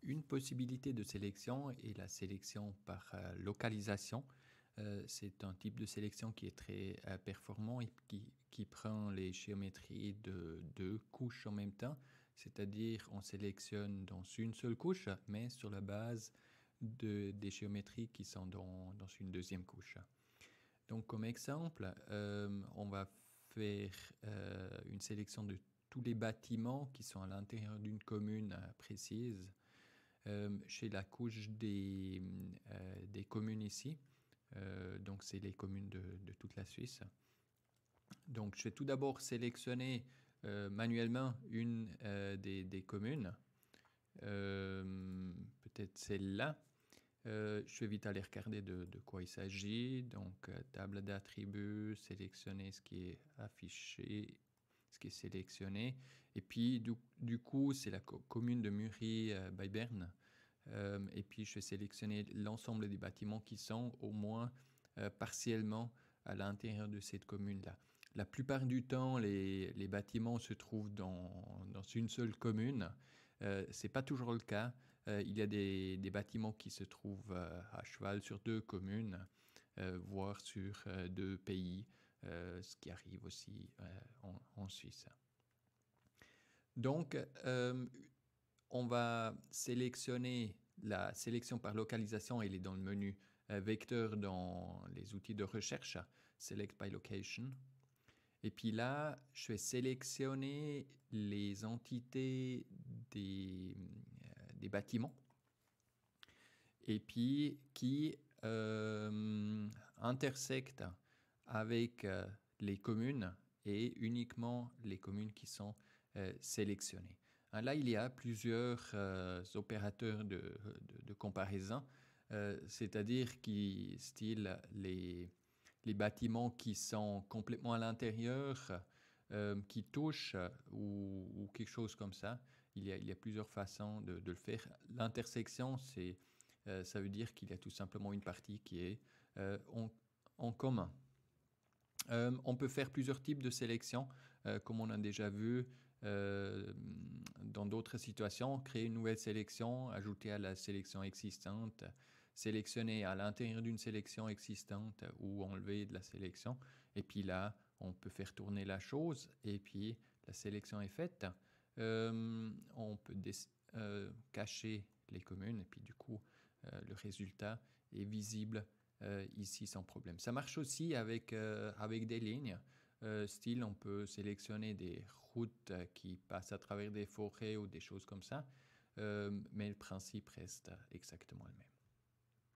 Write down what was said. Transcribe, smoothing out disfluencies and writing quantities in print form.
une possibilité de sélection est la sélection par localisation. C'est un type de sélection qui est très performant et qui prend les géométries de deux couches en même temps. C'est-à-dire on sélectionne dans une seule couche, mais sur la base des géométries qui sont dans une deuxième couche. Donc comme exemple, on va faire une sélection de tous les bâtiments qui sont à l'intérieur d'une commune précise chez la couche des communes ici. Donc c'est les communes de toute la Suisse. Donc je vais tout d'abord sélectionner manuellement une des communes, peut-être celle-là. Je vais vite aller regarder de quoi il s'agit. Donc table d'attributs, sélectionner ce qui est affiché, ce qui est sélectionné. Et puis du coup c'est la commune de Muri by Berne. Et puis je vais sélectionner l'ensemble des bâtiments qui sont au moins partiellement à l'intérieur de cette commune-là. La plupart du temps, les bâtiments se trouvent dans une seule commune. Ce n'est pas toujours le cas. Il y a des bâtiments qui se trouvent à cheval sur deux communes, voire sur deux pays, ce qui arrive aussi en Suisse. Donc, on va sélectionner la sélection par localisation, elle est dans le menu vecteur dans les outils de recherche, Select by Location. Et puis là, je vais sélectionner les entités des bâtiments et puis qui intersectent avec les communes et uniquement les communes qui sont sélectionnées. Là, il y a plusieurs opérateurs de comparaison, c'est-à-dire qui style les bâtiments qui sont complètement à l'intérieur, qui touchent ou quelque chose comme ça. Il y a plusieurs façons de le faire. L'intersection, ça veut dire qu'il y a tout simplement une partie qui est en commun. On peut faire plusieurs types de sélection, comme on a déjà vu dans d'autres situations. Créer une nouvelle sélection, ajouter à la sélection existante, sélectionner à l'intérieur d'une sélection existante ou enlever de la sélection. Et puis là, on peut faire tourner la chose et puis la sélection est faite. On peut cacher les communes et puis du coup, le résultat est visible ici sans problème. Ça marche aussi avec des lignes. Style, on peut sélectionner des routes qui passent à travers des forêts ou des choses comme ça, mais le principe reste exactement le même.